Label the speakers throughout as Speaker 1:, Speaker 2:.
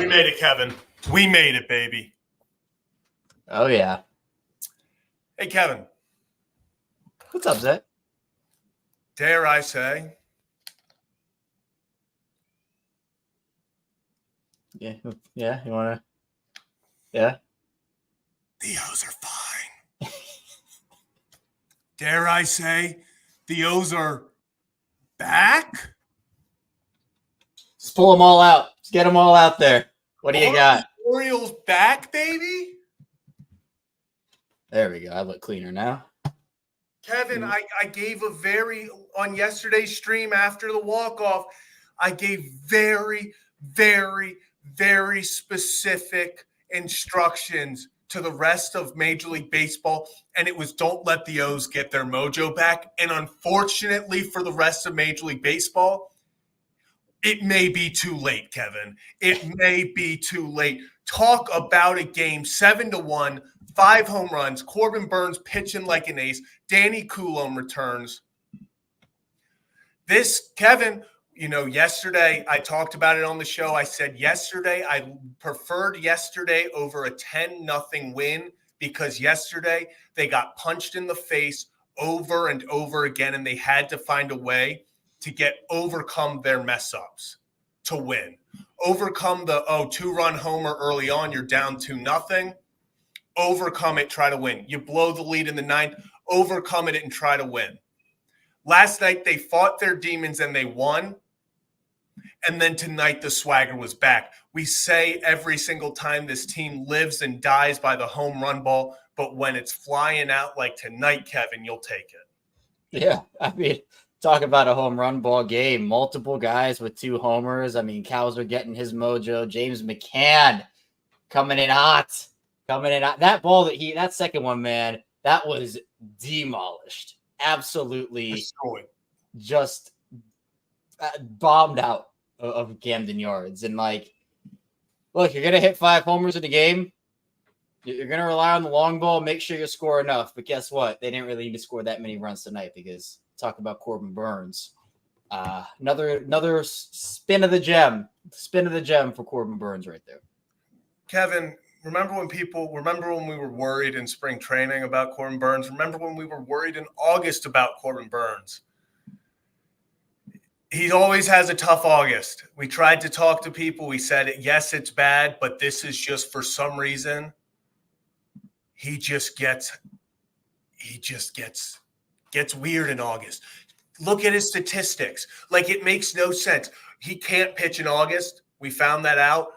Speaker 1: We made it, Kevin. We made it, baby.
Speaker 2: Oh, yeah.
Speaker 1: Hey, Kevin.
Speaker 2: What's up, Zach?
Speaker 1: Dare I say?
Speaker 2: Yeah. You want to? Yeah.
Speaker 1: The O's are fine. Dare I say? The O's are back?
Speaker 2: Just pull them all out. Just get them all out there. What do you got?
Speaker 1: Orioles back, baby?
Speaker 2: There we go. I look cleaner now.
Speaker 1: Kevin, I gave on yesterday's stream after the walk-off, I gave very, very, very specific instructions to the rest of Major League Baseball, and it was don't let the O's get their mojo back. And unfortunately for the rest of Major League Baseball, it may be too late, Kevin. It may be too late. Talk about a game 7-1, 5 home runs, Corbin Burnes pitching like an ace, Danny Coulombe returns. This, Kevin, yesterday I talked about it on the show. I said yesterday I preferred yesterday over a 10-0 win because yesterday they got punched in the face over and over again, and they had to find a way to overcome their mess ups to win. Overcome the 2-run homer early on, you're down 2-0. Overcome it, try to win. You blow the lead in the 9th, overcome it and try to win. Last night they fought their demons and they won. And then tonight the swagger was back. We say every single time this team lives and dies by the home run ball, but when it's flying out like tonight, Kevin, you'll take it.
Speaker 2: Yeah, I mean, talk about a home run ball game. Multiple guys with 2 homers. I mean, Cowser getting his mojo. James McCann coming in hot. That ball that second one, man, that was demolished. Absolutely
Speaker 1: destroyed.
Speaker 2: Just bombed out of Camden Yards. And look, you're going to hit 5 homers in the game. You're going to rely on the long ball, make sure you score enough. But guess what? They didn't really need to score that many runs tonight because talk about Corbin Burnes. Another spin of the gem for Corbin Burnes right there.
Speaker 1: Kevin, remember when we were worried in spring training about Corbin Burnes? Remember when we were worried in August about Corbin Burnes? He always has a tough August. We tried to talk to people. We said, yes, it's bad, but this is just for some reason. He just gets weird in August. Look at his statistics. It makes no sense. He can't pitch in August. We found that out.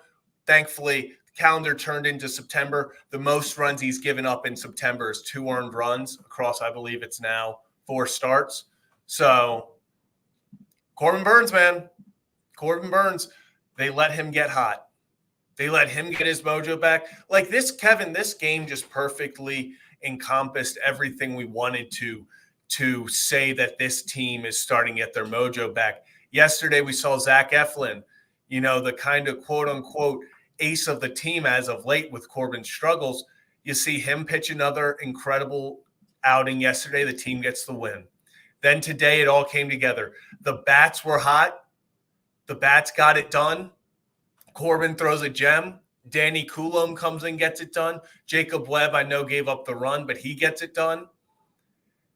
Speaker 1: Thankfully, calendar turned into September. The most runs he's given up in September is 2 earned runs across, I believe it's now 4 starts. So Corbin Burnes, man. Corbin Burnes, they let him get hot. They let him get his mojo back. This, Kevin, this game just perfectly encompassed everything we wanted to say that this team is starting to get their mojo back. Yesterday we saw Zach Eflin, the kind of quote-unquote ace of the team as of late with Corbin's struggles. You see him pitch another incredible outing yesterday. The team gets the win. Then today it all came together. The bats were hot. The bats got it done. Corbin throws a gem. Danny Coulombe comes in, gets it done. Jacob Webb, I know, gave up the run, but he gets it done.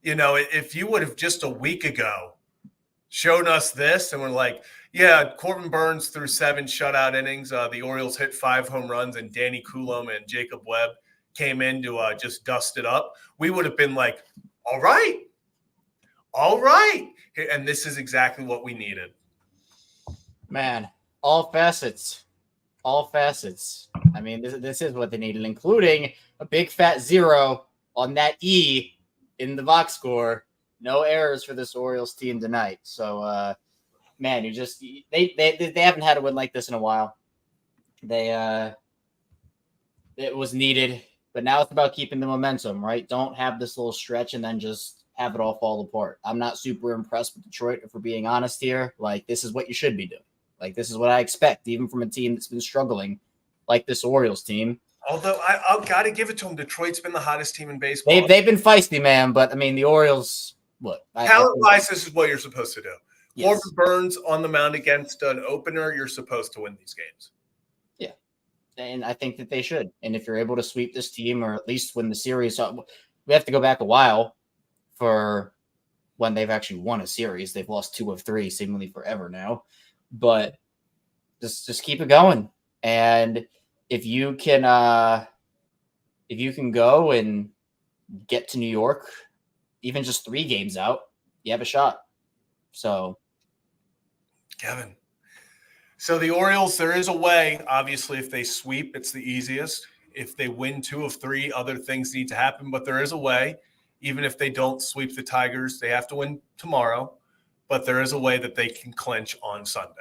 Speaker 1: If you would have just a week ago shown us this and we're like, yeah, Corbin Burnes threw 7 shutout innings. The Orioles hit 5 home runs, and Danny Coulombe and Jacob Webb came in to just dust it up. We would have been like, all right. And this is exactly what we needed.
Speaker 2: Man, all facets. I mean, this is what they needed, including a big fat 0 on that E in the box score. No errors for this Orioles team tonight. So, man, they haven't had a win like this in a while. It was needed, but now it's about keeping the momentum, right? Don't have this little stretch and then just have it all fall apart. I'm not super impressed with Detroit, if we're being honest here. This is what you should be doing. This is what I expect, even from a team that's been struggling like this Orioles team. Although
Speaker 1: I've got to give it to them. Detroit's been the hottest team in baseball.
Speaker 2: They've been feisty, man. But, I mean, the Orioles, what?
Speaker 1: Talent-wise, this is what you're supposed to do.
Speaker 2: Yes.
Speaker 1: Corbin Burnes on the mound against an opener, you're supposed to win these games.
Speaker 2: Yeah. And I think that they should. And if you're able to sweep this team or at least win the series, we have to go back a while for when they've actually won a series. They've lost 2 of 3 seemingly forever now. But just keep it going. And if you can go and get to New York, even just 3 games out, you have a shot. So,
Speaker 1: Kevin. So the Orioles, there is a way. Obviously, if they sweep, it's the easiest. If they win 2 of 3, other things need to happen, but there is a way. Even if they don't sweep the Tigers, they have to win tomorrow, but there is a way that they can clinch on Sunday.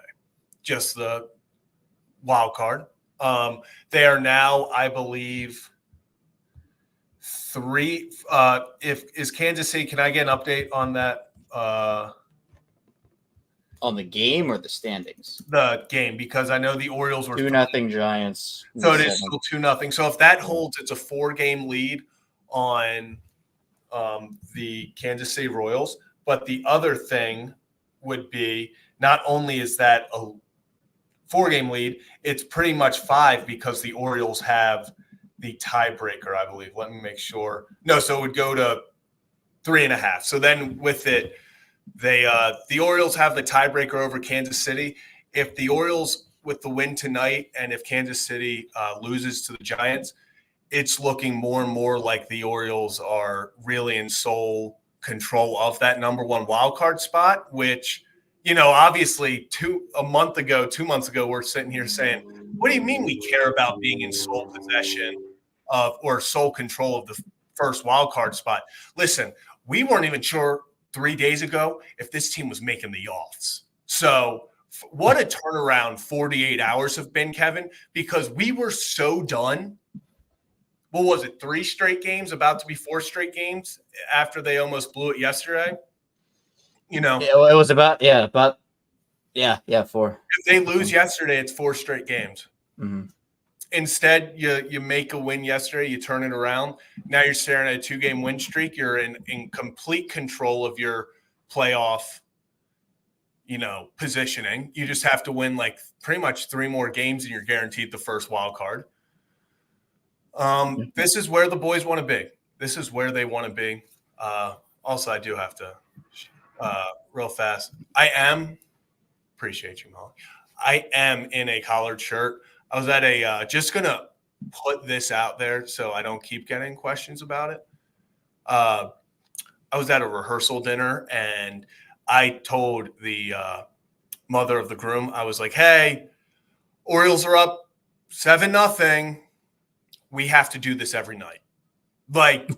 Speaker 1: Just the wild card. They are now, I believe, 3. Is Kansas City? Can I get an update on that?
Speaker 2: On the game or the standings?
Speaker 1: The game, because I know the Orioles were
Speaker 2: 2-0 Giants.
Speaker 1: So it is still 2-0. So if that holds, it's a 4-game lead on the Kansas City Royals. But the other thing would be, not only is that a 4-game lead, it's pretty much 5 because the Orioles have the tiebreaker, I believe. Let me make sure. No, so it would go to 3.5. So then with it, the Orioles have the tiebreaker over Kansas City. If the Orioles, with the win tonight, and if Kansas City loses to the Giants, it's looking more and more like the Orioles are really in sole control of that number 1 wild card spot, which, obviously 2 months ago, we're sitting here saying, what do you mean we care about being in sole possession of or sole control of the first wild card spot? Listen, we weren't even sure 3 days ago if this team was making the offs. So what a turnaround 48 hours have been, Kevin, because we were so done. What was it? 3 straight games, about to be 4 straight games after they almost blew it yesterday. It
Speaker 2: was about 4.
Speaker 1: If they lose yesterday, it's 4 straight games.
Speaker 2: Mm-hmm.
Speaker 1: Instead, you make a win yesterday, you turn it around. Now you're staring at a 2-game win streak. You're in complete control of your playoff, positioning. You just have to win like pretty much 3 more games and you're guaranteed the first wild card. This is where the boys want to be. This is where they want to be. Also, I do have to real fast. Appreciate you, Molly. I am in a collared shirt. I was at just going to put this out there so I don't keep getting questions about it. I was at a rehearsal dinner and I told the mother of the groom, I was like, hey, Orioles are up 7-0. We have to do this every night. Like,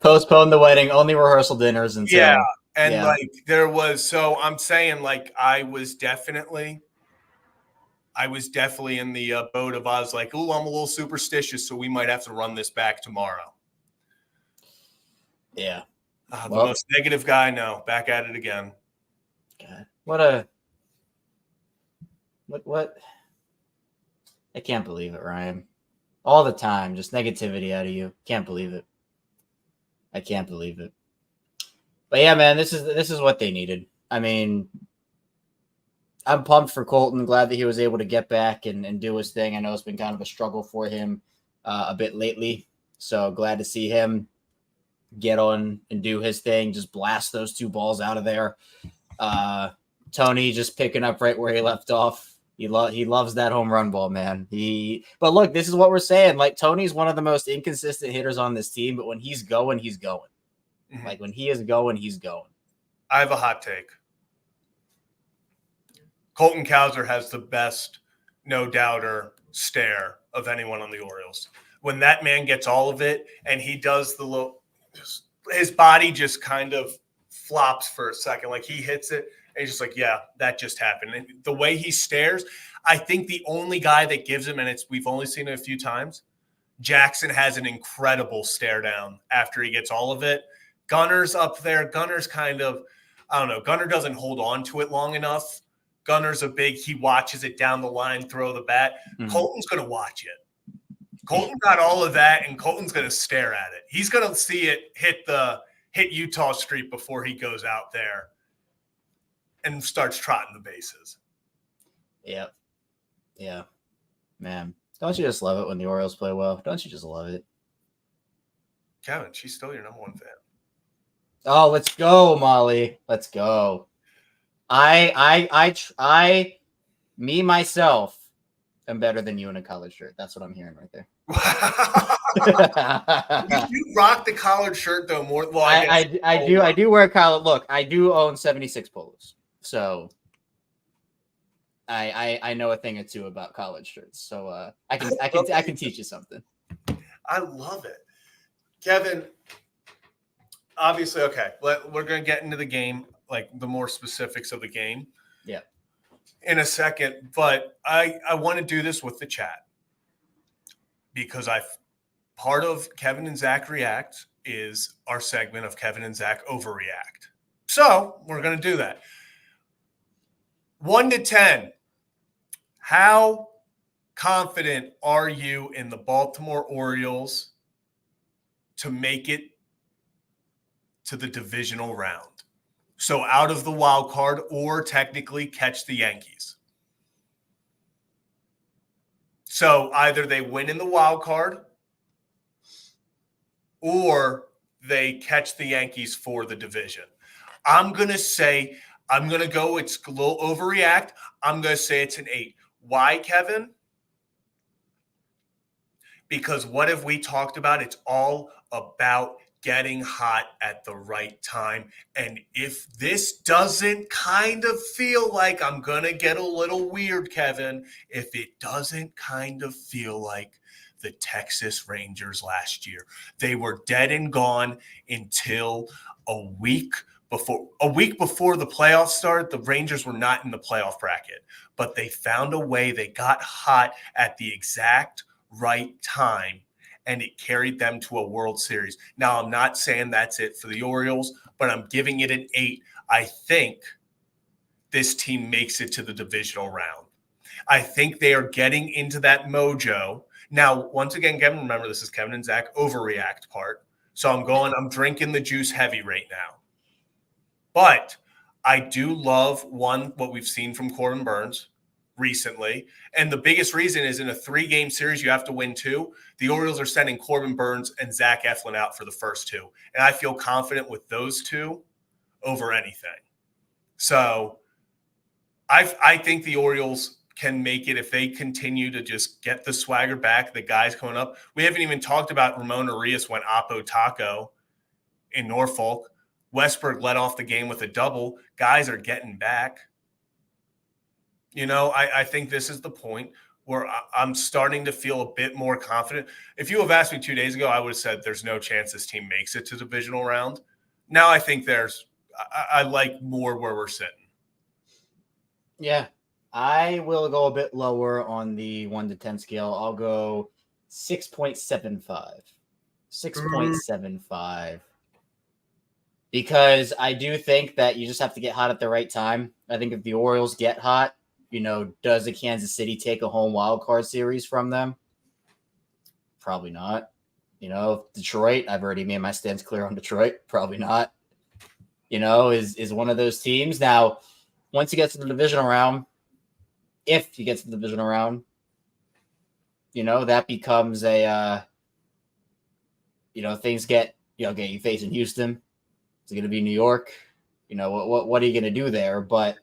Speaker 2: postpone the wedding, only rehearsal dinners until.
Speaker 1: Yeah. And like there was, so I'm saying like I was definitely in the boat of, I was like, oh, I'm a little superstitious, so we might have to run this back tomorrow.
Speaker 2: Yeah.
Speaker 1: The most negative guy, no, back at it again.
Speaker 2: God, what? I can't believe it, Ryan. All the time, just negativity out of you. Can't believe it. I can't believe it. But yeah, man, this is what they needed. I mean, I'm pumped for Colton. Glad that he was able to get back and do his thing. I know it's been kind of a struggle for him a bit lately. So glad to see him get on and do his thing. Just blast those 2 balls out of there. Tony just picking up right where he left off. He loves that home run ball, man. But look, this is what we're saying. Like, Tony's one of the most inconsistent hitters on this team, but when he's going, he's going. Mm-hmm. Like, when he is going, he's going.
Speaker 1: I have a hot take. Colton Cowser has the best no-doubter stare of anyone on the Orioles. When that man gets all of it and he does the little – his body just kind of flops for a second. Like, he hits it. And he's just like, yeah, that just happened. And the way he stares, I think the only guy that gives him, and we've only seen it a few times, Jackson has an incredible stare down after he gets all of it. Gunner's up there. Gunner's kind of, I don't know, Gunner doesn't hold on to it long enough. Gunner's he watches it down the line, throw the bat. Mm-hmm. Colton's going to watch it. Colton got all of that, and Colton's going to stare at it. He's going to see it hit Utah Street before he goes out there and starts trotting the bases.
Speaker 2: Yeah. Man, don't you just love it when the Orioles play well? Don't you just love it?
Speaker 1: Kevin, she's still your number one fan.
Speaker 2: Oh, let's go, Molly. Let's go. Me myself am better than you in a college shirt. That's what I'm hearing right there.
Speaker 1: You rock the collared shirt though more. Well,
Speaker 2: I do wear collar. Look, I do own 76 polos, so I know a thing or two about college shirts. So I can teach you something.
Speaker 1: I love it, Kevin. Obviously, okay. We're gonna get into the game, like the more specifics of the game.
Speaker 2: Yeah.
Speaker 1: In a second, but I want to do this with the chat because part of Kevin and Zach React is our segment of Kevin and Zach Overreact. So we're going to do that. 1 to 10, how confident are you in the Baltimore Orioles to make it to the divisional round? So out of the wild card or technically catch the Yankees. So either they win in the wild card or they catch the Yankees for the division. I'm going to go, it's a little overreact. I'm going to say it's an 8. Why, Kevin? Because what have we talked about? It's all about getting hot at the right time. And if this doesn't kind of feel like, I'm going to get a little weird, Kevin, if it doesn't kind of feel like the Texas Rangers last year, they were dead and gone until a week before the playoffs started. The Rangers were not in the playoff bracket, but they found a way. They got hot at the exact right time, and it carried them to a World Series. Now, I'm not saying that's it for the Orioles, but I'm giving it an 8. I think this team makes it to the divisional round. I think they are getting into that mojo. Now, once again, Kevin, remember, this is Kevin and Zach overreact part. So I'm drinking the juice heavy right now. But I do love, what we've seen from Corbin Burnes recently. And the biggest reason is in a 3-game series, you have to win 2. The Orioles are sending Corbin Burnes and Zach Eflin out for the first 2. And I feel confident with those 2 over anything. So I think the Orioles can make it if they continue to just get the swagger back, the guys coming up. We haven't even talked about Ramon Arias went Oppo Taco in Norfolk. Westberg led off the game with a double. Guys are getting back. I think this is the point where I'm starting to feel a bit more confident. If you have asked me 2 days ago, I would have said there's no chance this team makes it to the divisional round. Now I think I like more where we're sitting.
Speaker 2: Yeah, I will go a bit lower on the 1 to 10 scale. I'll go 6.75. 6.75. Because I do think that you just have to get hot at the right time. I think if the Orioles get hot, does the Kansas City take a home wild card series from them? Probably not. Detroit, I've already made my stance clear on Detroit. Probably not. Is one of those teams. Now, once you get to the divisional round, if you get to the divisional round, that becomes things get, you facing Houston. It's going to be New York. What are you going to do there? But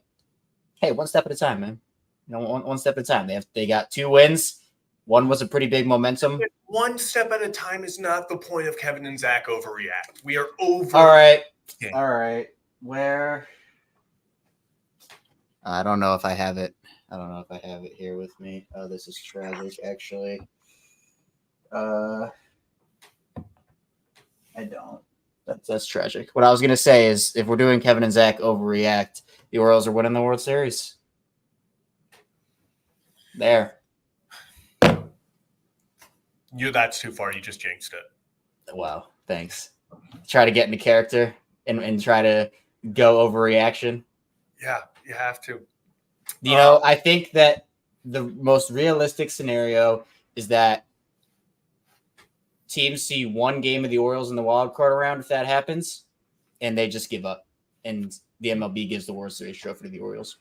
Speaker 2: hey, one step at a time, man. One step at a time. They got 2 wins. One was a pretty big momentum.
Speaker 1: One step at a time is not the point of Kevin and Zach overreact. We are over.
Speaker 2: All right. Yeah. All right. Where? I don't know if I have it. I don't know if I have it here with me. Oh, this is tragic, actually. I don't. That's tragic. What I was gonna say is, if we're doing Kevin and Zach overreact, the Orioles are winning the World Series. There.
Speaker 1: That's too far. You just jinxed it.
Speaker 2: Wow. Thanks. Try to get into character and try to go overreaction.
Speaker 1: Yeah, you have to.
Speaker 2: I think that the most realistic scenario is that teams see 1 game of the Orioles in the wild card round, if that happens, and they just give up. And the MLB gives the World Series trophy to the Orioles.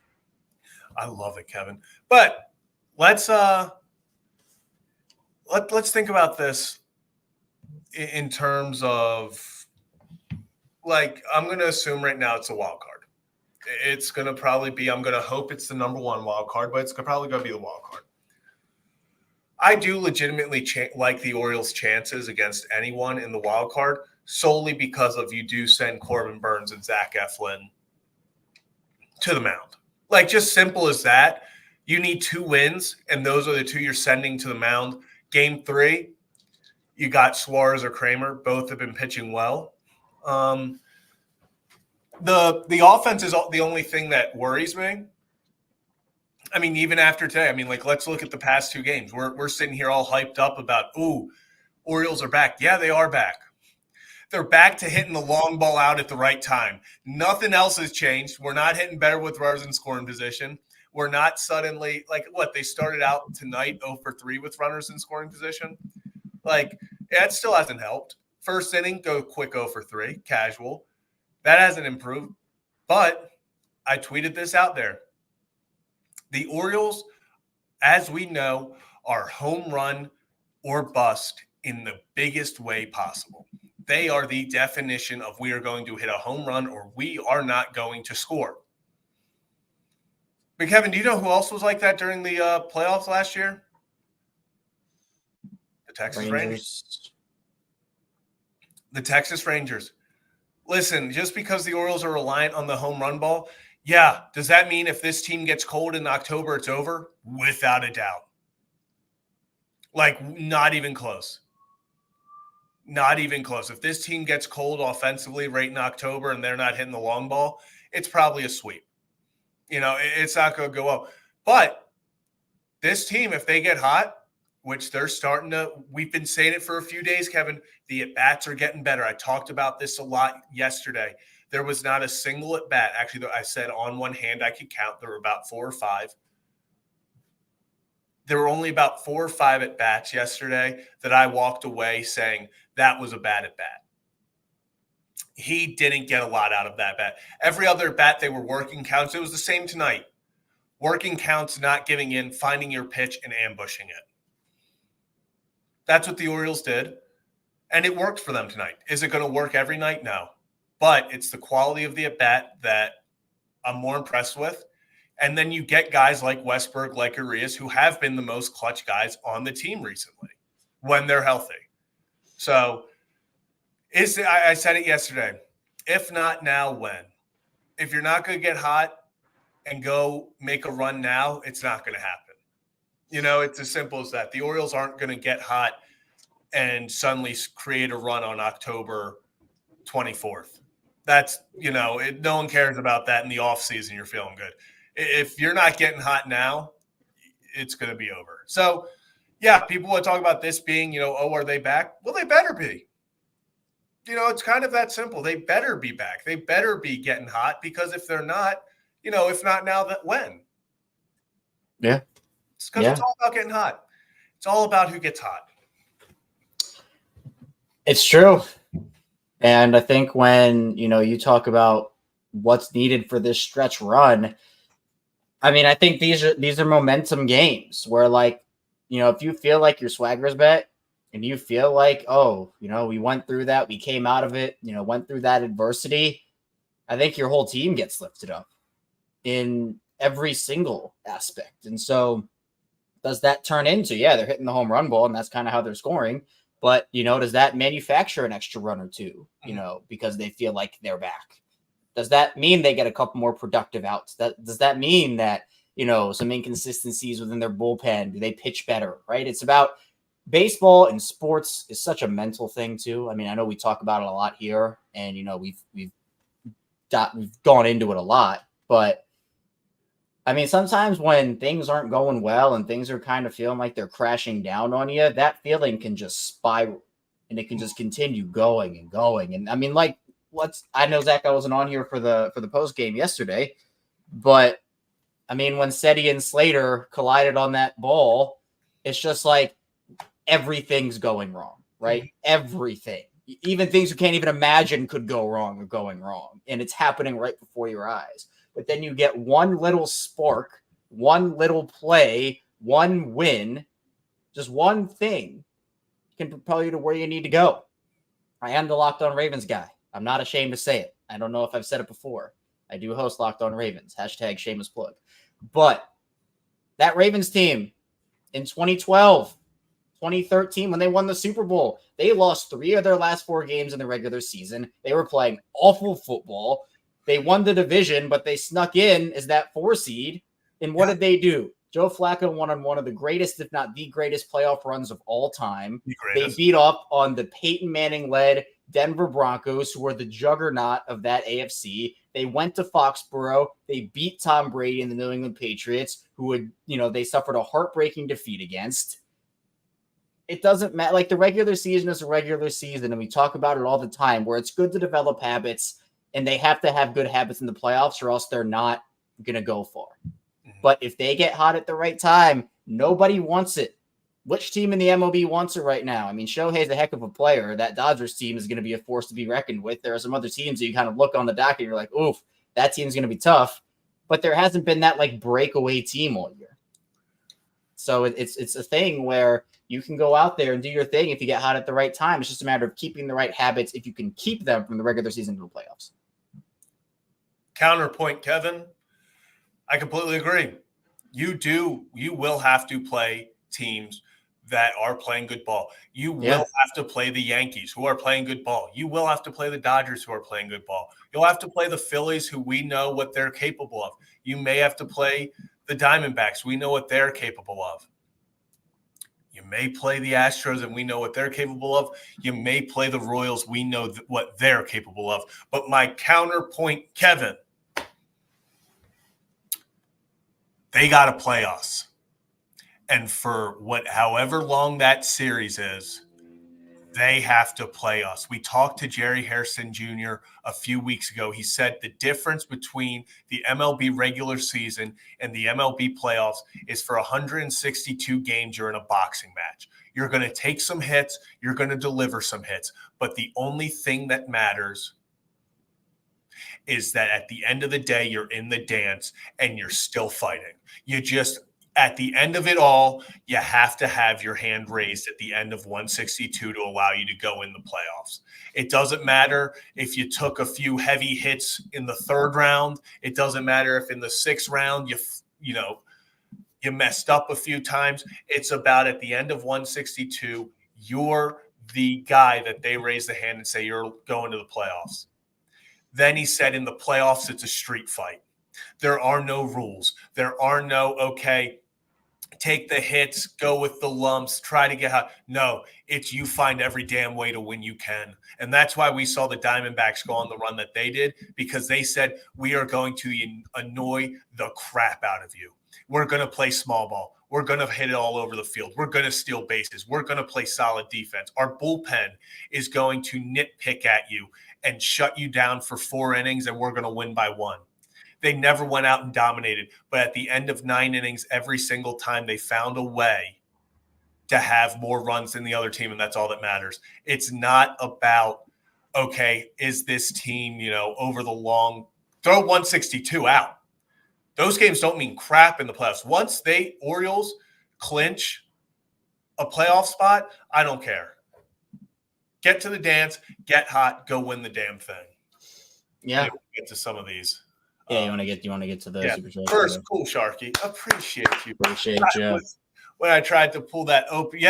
Speaker 1: I love it, Kevin. But let's let's think about this in terms of, like, I'm going to assume right now it's a wild card. It's going to probably be, I'm going to hope it's the number one wild card, but it's probably going to be the wild card. I do legitimately like the Orioles' chances against anyone in the wild card, solely because of you do send Corbin Burns and Zach Eflin to the mound. Like, just simple as that. You need 2 wins, and those are the 2 you're sending to the mound. Game 3, you got Suarez or Kramer. Both have been pitching well. The offense is the only thing that worries me. I mean, even after today, I mean, like, let's look at the past 2 games. We're sitting here all hyped up about, ooh, Orioles are back. Yeah, they are back. They're back to hitting the long ball out at the right time. Nothing else has changed. We're not hitting better with runners in scoring position. We're not suddenly, like, what, they started out tonight 0 for 3 with runners in scoring position. Like, that still hasn't helped. First inning, go quick 0 for 3, casual. That hasn't improved. But I tweeted this out there. The Orioles, as we know, are home run or bust in the biggest way possible. They are the definition of we are going to hit a home run or we are not going to score. But Kevin, do you know who else was like that during the playoffs last year? The Texas Rangers. The Texas Rangers. Listen, just because the Orioles are reliant on the home run ball, yeah, does that mean if this team gets cold in October, it's over? Without a doubt. Like, not even close. Not even close. If this team gets cold offensively right in October and they're not hitting the long ball, it's probably a sweep. You know, it's not going to go well. But this team, if they get hot, which they're starting to, we've been saying it for a few days, Kevin, the at-bats are getting better. I talked about this a lot yesterday. There was not a single at-bat. Actually, I said on one hand I could count. There were about 4 or 5. There were only about 4 or 5 at-bats yesterday that I walked away saying that was a bad at-bat. He didn't get a lot out of that bat. Every other bat, they were working counts. It was the same tonight. Working counts, not giving in, finding your pitch, and ambushing it. That's what the Orioles did, and it worked for them tonight. Is it going to work every night? No. But it's the quality of the at-bat that I'm more impressed with. And then you get guys like Westberg, like Arias, who have been the most clutch guys on the team recently when they're healthy. So I said it yesterday. If not now, when? If you're not going to get hot and go make a run now, it's not going to happen. You know, it's as simple as that. The Orioles aren't going to get hot and suddenly create a run on October 24th. That's, you know, no one cares about that in the offseason. You're feeling good. If you're not getting hot now, it's going to be over. So, yeah, people will talk about this being, you know, oh, are they back? Well, they better be. You know, it's kind of that simple. They better be back. They better be getting hot, because if they're not, you know, if not now, then when?
Speaker 2: Yeah.
Speaker 1: It's because it's all about getting hot. It's all about who gets hot.
Speaker 2: It's true. And I think when, you know, you talk about what's needed for this stretch run, I mean, I think these are momentum games where, like, you know, if you feel like your swagger's bet and you feel like, oh, you know, we went through that, we came out of it, you know, went through that adversity, I think your whole team gets lifted up in every single aspect. And so does that turn into, yeah, they're hitting the home run ball and that's kind of how they're scoring. But, you know, does that manufacture an extra run or two, you know, because they feel like they're back? Does that mean they get a couple more productive outs? Does that mean that, you know, some inconsistencies within their bullpen? Do they pitch better, right? It's about baseball and sports is such a mental thing too. I mean, I know we talk about it a lot here, and, you know, we've gone into it a lot, but I mean, sometimes when things aren't going well and things are kind of feeling like they're crashing down on you, that feeling can just spiral and it can just continue going and going. And I mean, like, I know, Zach, I wasn't on here for the post game yesterday, but I mean, when Seti and Slater collided on that ball, it's just like everything's going wrong, right? Everything, even things you can't even imagine could go wrong are going wrong. And it's happening right before your eyes. But then you get one little spark, one little play, one win, Just one thing can propel you to where you need to go. I am the Locked On Ravens guy. I'm not ashamed to say it. I don't know if I've said it before. I do host Locked On Ravens. Hashtag shameless plug. But that Ravens team in 2012, 2013, when they won the Super Bowl, they lost 3 of their last 4 games in the regular season. They were playing awful football. They won the division, but they snuck in as that 4 seed. And what did they do? Joe Flacco won on one of the greatest, if not the greatest, playoff runs of all time. They beat up on the Peyton Manning-led Denver Broncos, who were the juggernaut of that AFC. They went to Foxborough. They beat Tom Brady and the New England Patriots, who would, they suffered a heartbreaking defeat against. It doesn't matter. Like, the regular season is a regular season, and we talk about it all the time, where it's good to develop habits, and they have to have good habits in the playoffs, or else they're not going to go far. But if they get hot at the right time, nobody wants it. Which team in the MLB wants it right now? I mean, Shohei's a heck of a player. That Dodgers team is going to be a force to be reckoned with. There are some other teams that you kind of look on the docket and you're like, oof, that team's going to be tough. But there hasn't been that like breakaway team all year. So it's a thing where you can go out there and do your thing if you get hot at the right time. It's just a matter of keeping the right habits if you can keep them from the regular season to the playoffs.
Speaker 1: Counterpoint, Kevin. I completely agree. You will have to play teams that are playing good ball. You will have to play the Yankees, who are playing good ball. You will have to play the Dodgers, who are playing good ball. You'll have to play the Phillies, who we know what they're capable of. You may have to play the Diamondbacks. We know what they're capable of. You may play the Astros, and we know what they're capable of. You may play the Royals. We know what they're capable of. But my counterpoint, Kevin, they got to play us. And for however long that series is, they have to play us. We talked to Jerry Harrison Jr. a few weeks ago. He said the difference between the MLB regular season and the MLB playoffs is for 162 games, you're in a boxing match. You're going to take some hits. You're going to deliver some hits. But the only thing that matters is that at the end of the day, you're in the dance and you're still fighting. You just, at the end of it all, you have to have your hand raised at the end of 162 to allow you to go in the playoffs. It doesn't matter if you took a few heavy hits in the 3rd round. It doesn't matter if in the 6th round you messed up a few times. It's about at the end of 162, you're the guy that they raise the hand and say you're going to the playoffs. Then he said in the playoffs, it's a street fight. There are no rules. There are no, okay, take the hits, go with the lumps, try to get hot. No, it's you find every damn way to win you can. And that's why we saw the Diamondbacks go on the run that they did, because they said, we are going to annoy the crap out of you. We're going to play small ball. We're going to hit it all over the field. We're going to steal bases. We're going to play solid defense. Our bullpen is going to nitpick at you and shut you down for 4 innings, and we're going to win by 1. They never went out and dominated. But at the end of 9 innings, every single time they found a way to have more runs than the other team, and that's all that matters. It's not about, okay, is this team, over the long – throw 162 out. Those games don't mean crap in the playoffs. Once Orioles clinch a playoff spot, I don't care. Get to the dance, get hot, go win the damn thing.
Speaker 2: Yeah.
Speaker 1: Anyway, get to some of these.
Speaker 2: Yeah, you want to get to the Super Chat.
Speaker 1: First, cool, Sharky. Appreciate you.
Speaker 2: Appreciate you.
Speaker 1: When I tried to pull that open,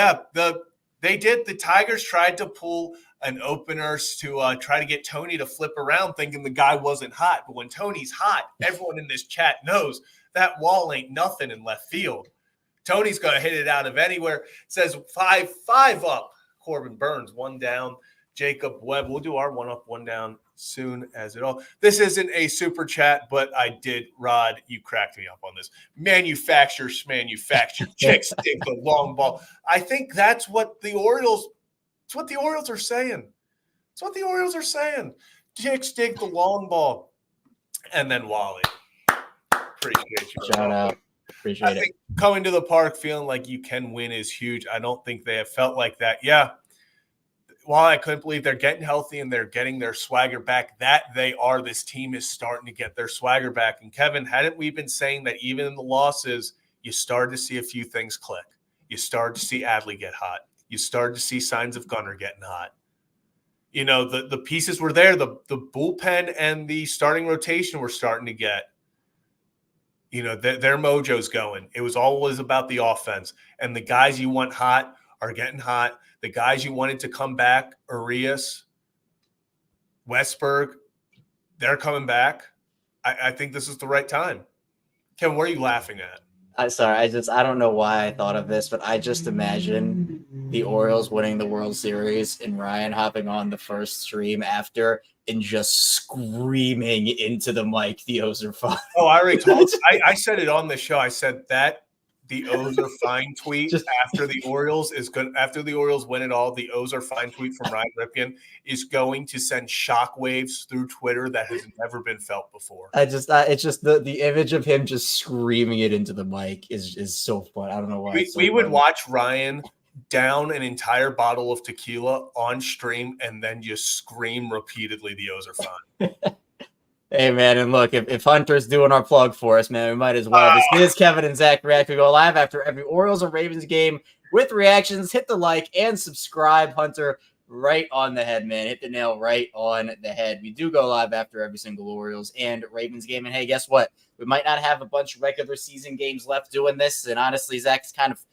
Speaker 1: they did. The Tigers tried to pull an opener to try to get Tony to flip around, thinking the guy wasn't hot. But when Tony's hot, everyone in this chat knows that wall ain't nothing in left field. Tony's going to hit it out of anywhere. It says 5 up. Corbin Burns, 1 down. Jacob Webb. We'll do our 1 up, 1 down soon as it all. This isn't a super chat, but I did, Rod, you cracked me up on this. Manufacture, chicks dig the long ball. I think that's what the Orioles are saying. It's what the Orioles are saying. Chicks dig the long ball. And then Wally. Appreciate you.
Speaker 2: Shout out. Appreciate it.
Speaker 1: Coming to the park feeling like you can win is huge. I don't think they have felt like that. Yeah. While I couldn't believe they're getting healthy and they're getting their swagger back, this team is starting to get their swagger back. And Kevin, hadn't we been saying that even in the losses, you started to see a few things click? You started to see Adley get hot. You started to see signs of Gunnar getting hot. The pieces were there. The bullpen and the starting rotation were starting to get, their mojo's going. It was always about the offense. And the guys you want hot are getting hot. The guys you wanted to come back, Arias, Westberg, they're coming back. I think this is the right time. Kevin, what are you laughing at?
Speaker 2: I don't know why I thought of this, but I just imagine the Orioles winning the World Series and Ryan hopping on the first stream after and just screaming into the mic, "The O's are fine."
Speaker 1: Oh, I already told you. I said it on the show. I said that the O's are fine tweet after the Orioles is good. After the Orioles win it all, the O's are fine tweet from Ryan Ripken is going to send shockwaves through Twitter that has never been felt before.
Speaker 2: It's just the image of him just screaming it into the mic is so fun. I don't know why.
Speaker 1: We would watch Ryan down an entire bottle of tequila on stream and then just scream repeatedly, "The O's are fine."
Speaker 2: Hey, man, and look, if Hunter's doing our plug for us, man, we might as well. This is Kevin and Zach React. We go live after every Orioles and Ravens game with reactions. Hit the like and subscribe, Hunter. Right on the head, man. Hit the nail right on the head. We do go live after every single Orioles and Ravens game. And, hey, guess what? We might not have a bunch of regular season games left doing this. And, honestly, Zach, it's kind of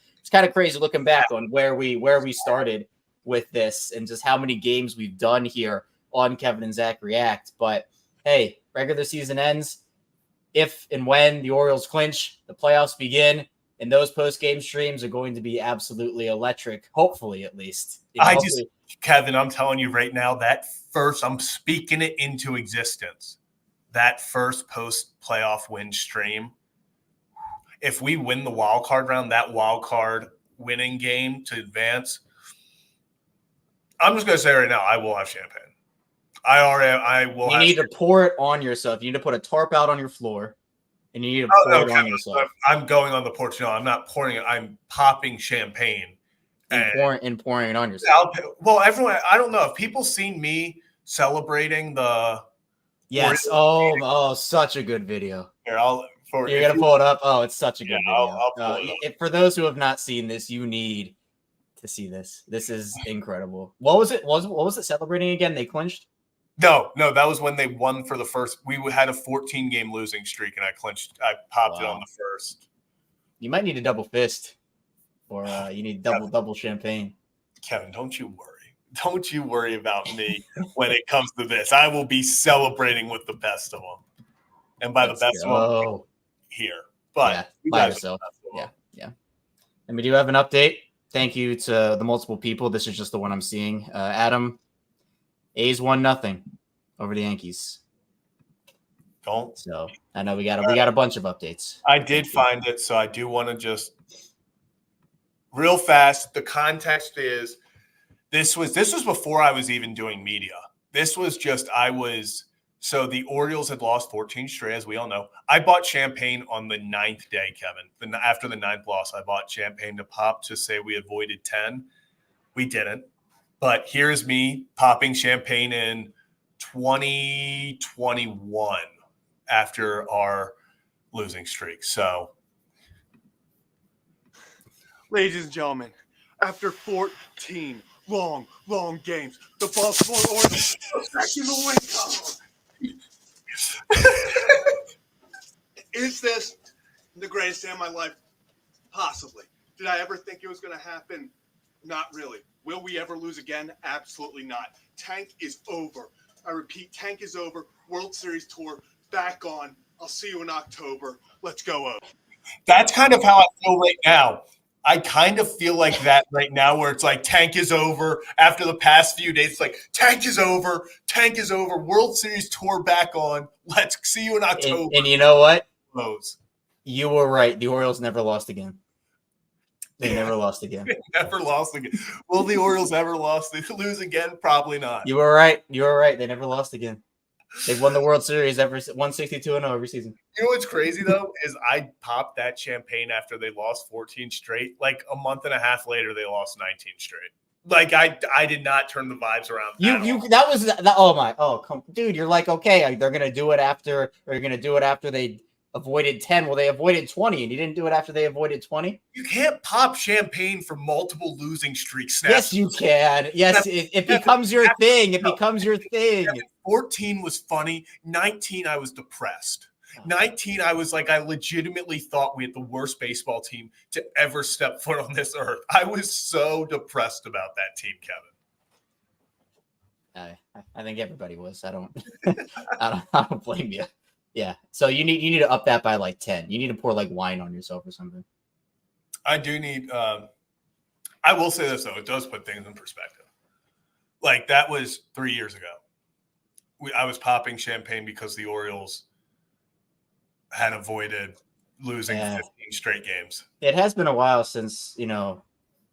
Speaker 2: crazy looking back on where we started with this and just how many games we've done here on Kevin and Zach React. But, hey, regular season ends. If and when the Orioles clinch, the playoffs begin, and those post-game streams are going to be absolutely electric, hopefully at least.
Speaker 1: Kevin, I'm telling you right now, I'm speaking it into existence. That first post-playoff win stream, if we win the wild card round, that wild card winning game to advance, I'm just going to say right now, I will have champagne.
Speaker 2: You need to pour it on yourself. You need to put a tarp out on your floor, and you need to pour it on yourself.
Speaker 1: I'm going on the porch. No, I'm not pouring it. I'm popping champagne
Speaker 2: and pouring it on yourself.
Speaker 1: Everyone, I don't know if people seen me celebrating the.
Speaker 2: Yes. Oh, such a good video.
Speaker 1: Here,
Speaker 2: you're gonna pull it up. Oh, it's such a good video.
Speaker 1: I'll pull it up.
Speaker 2: For those who have not seen this, you need to see this. This is incredible. What was it? What was it celebrating again? They clinched.
Speaker 1: No, that was when they won for the first. We had a 14-game losing streak, and I popped it on the first.
Speaker 2: You might need a double fist, or you need double champagne.
Speaker 1: Kevin, don't you worry. Don't you worry about me when it comes to this. I will be celebrating with the best of them, and by the best of them here. But
Speaker 2: by yourself. Yeah. And we do have an update. Thank you to the multiple people. This is just the one I'm seeing. Adam. A's 1-0 over the Yankees. So I know we got a bunch of updates.
Speaker 1: I did find it, so I do want to just real fast. The context is this was before I was even doing media. This was just so the Orioles had lost 14 straight, as we all know. I bought champagne on the 9th day, Kevin. After the 9th loss, I bought champagne to pop to say we avoided 10. We didn't. But here's me popping champagne in 2021 after our losing streak. So,
Speaker 3: ladies and gentlemen, after 14 long games, the Baltimore Orioles are back in the win column. Is this the greatest day of my life? Possibly. Did I ever think it was going to happen? Not really. Will we ever lose again? Absolutely not. Tank is over. I repeat, tank is over. World Series tour back on. I'll see you in October. Let's go, O's.
Speaker 1: That's kind of how I feel right now. I kind of feel like that right now where it's like tank is over. After the past few days, it's like tank is over. Tank is over. World Series tour back on. Let's see you in October.
Speaker 2: And you know what?
Speaker 1: O's.
Speaker 2: You were right. The Orioles never lost again. They never lost again.
Speaker 1: Never lost again. Will the Orioles ever lose again? Probably not.
Speaker 2: You were right. They never lost again. They've won the World Series 162-0 every season.
Speaker 1: You know what's crazy though is I popped that champagne after they lost 14 straight. Like a month and a half later, they lost 19 straight. Like I did not turn the vibes around.
Speaker 2: Dude, you're like, okay, they're gonna do it after they avoided 10. Well, they avoided 20, and you didn't do it after they avoided 20?
Speaker 1: You can't pop champagne for multiple losing streaks.
Speaker 2: Yes, you can. Yes, it becomes your thing. It becomes your thing.
Speaker 1: 14 was funny. 19, I was depressed. 19, I was like, I legitimately thought we had the worst baseball team to ever step foot on this earth. I was so depressed about that team, Kevin.
Speaker 2: I think everybody was. I don't blame you. Yeah. So you need to up that by like 10. You need to pour like wine on yourself or something.
Speaker 1: I do need. I will say this though, it does put things in perspective. Like that was 3 years ago. I was popping champagne because the Orioles had avoided losing 15 straight games.
Speaker 2: It has been a while since,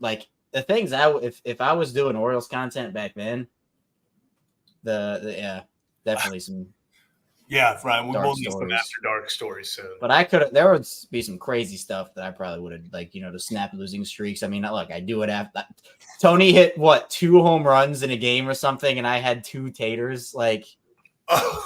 Speaker 2: like the things if I was doing Orioles content back then, definitely some.
Speaker 1: Yeah, Ryan, we will need
Speaker 2: stories.
Speaker 1: some after dark stories soon.
Speaker 2: But there would be some crazy stuff that I probably would have, like, to snap losing streaks. I mean, look, I do it after Tony hit 2 home runs in a game or something, and I had 2 taters. Like,
Speaker 1: oh.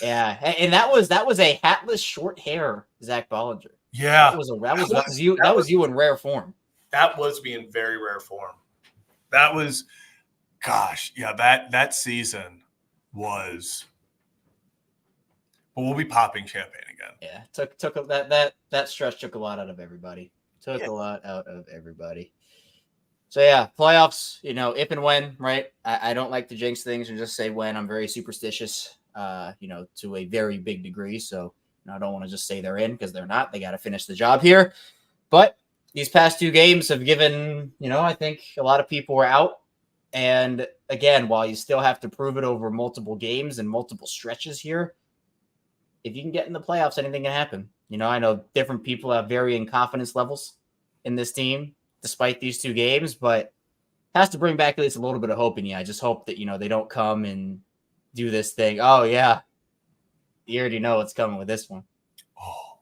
Speaker 2: Yeah, and that was a hatless, short hair Zach Bollinger.
Speaker 1: Yeah,
Speaker 2: that was you in rare form.
Speaker 1: That was me in very rare form. That was, gosh, yeah. That season was. But we'll be popping champagne again.
Speaker 2: Yeah, took that stretch took a lot out of everybody. A lot out of everybody. So yeah, playoffs. If and when, right? I don't like to jinx things and just say when. I'm very superstitious. To a very big degree. So I don't want to just say they're in because they're not. They got to finish the job here. But these past 2 games have given, I think a lot of people were out. And again, while you still have to prove it over multiple games and multiple stretches here, if you can get in the playoffs, anything can happen. I know different people have varying confidence levels in this team despite these 2 games, but has to bring back at least a little bit of hope in you. I just hope that, they don't come and do this thing. Oh, yeah. You already know what's coming with this one.
Speaker 1: Oh.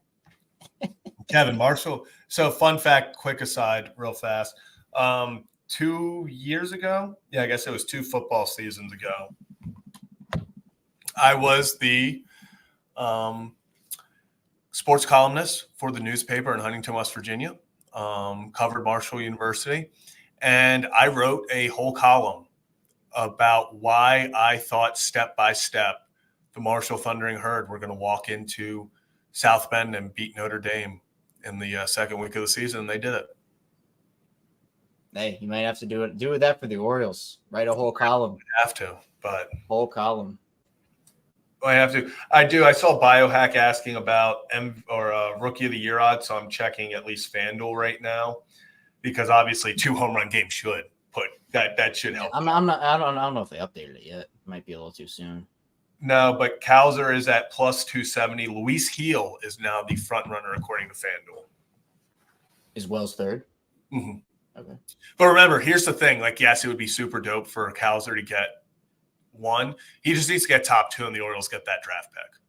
Speaker 1: Kevin Marshall. So fun fact, quick aside, real fast. 2 years ago, I guess it was 2 football seasons ago, I was the sports columnist for the newspaper in Huntington, West Virginia, covered Marshall University, and I wrote a whole column about why I thought step by step the Marshall Thundering Herd were going to walk into South Bend and beat Notre Dame in the second week of the season, and they did it.
Speaker 2: Hey, you might have to do that for the Orioles. Write a whole column.
Speaker 1: I have to, but
Speaker 2: whole column.
Speaker 1: I have to. I do. I saw Biohack asking about Rookie of the Year odds, so I'm checking at least FanDuel right now because obviously 2 home run games should put that should help.
Speaker 2: I don't know if they updated it yet. It might be a little too soon.
Speaker 1: No, but Kowser is at plus 270. Luis Heel is now the front runner according to FanDuel.
Speaker 2: Is Wells third?
Speaker 1: Mm-hmm.
Speaker 2: Okay.
Speaker 1: But remember, here's the thing. Like, yes, it would be super dope for Kowser to get 1. He just needs to get top 2, and the Orioles get that draft pick.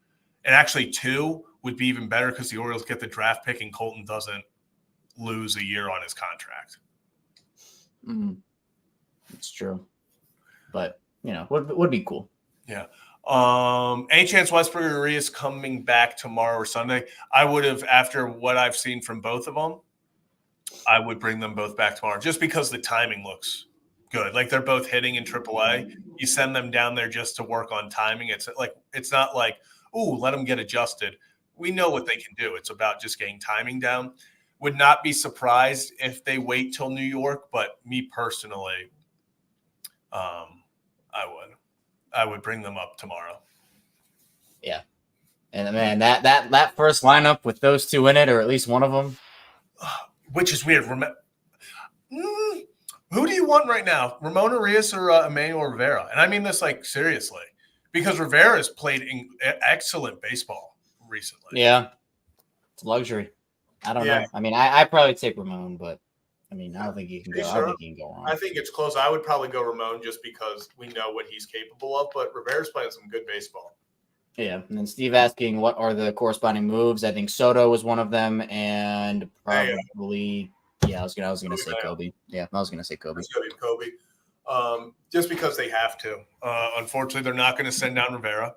Speaker 1: And actually, 2 would be even better because the Orioles get the draft pick, and Colton doesn't lose a year on his contract.
Speaker 2: Mm-hmm. It's true, but would be cool.
Speaker 1: Yeah. Any chance Westbrook is coming back tomorrow or Sunday? I would have, after what I've seen from both of them, I would bring them both back tomorrow just because the timing looks good. Like they're both hitting in AAA. You send them down there just to work on timing. It's not like, ooh, let them get adjusted. We know what they can do. It's about just getting timing down. Would not be surprised if they wait till New York, but me personally, I would bring them up tomorrow.
Speaker 2: Yeah. And man, that first lineup with those 2 in it, or at least one of them.
Speaker 1: Which is weird. Who do you want right now? Ramon Arias or Emmanuel Rivera? And I mean this like seriously, because Rivera has played excellent baseball recently.
Speaker 2: Yeah. It's a luxury. I don't know. I mean, I probably take Ramon, but I mean, I don't think he can go. I don't think he can go wrong.
Speaker 1: I think it's close. I would probably go Ramon just because we know what he's capable of, but Rivera's playing some good baseball.
Speaker 2: Yeah, and then Steve asking what are the corresponding moves. I think Soto was one of them, and probably I was gonna say Kobe. Yeah, I was gonna say Kobe.
Speaker 1: It's gonna be Kobe. Just because they have to. Unfortunately, they're not going to send down Rivera.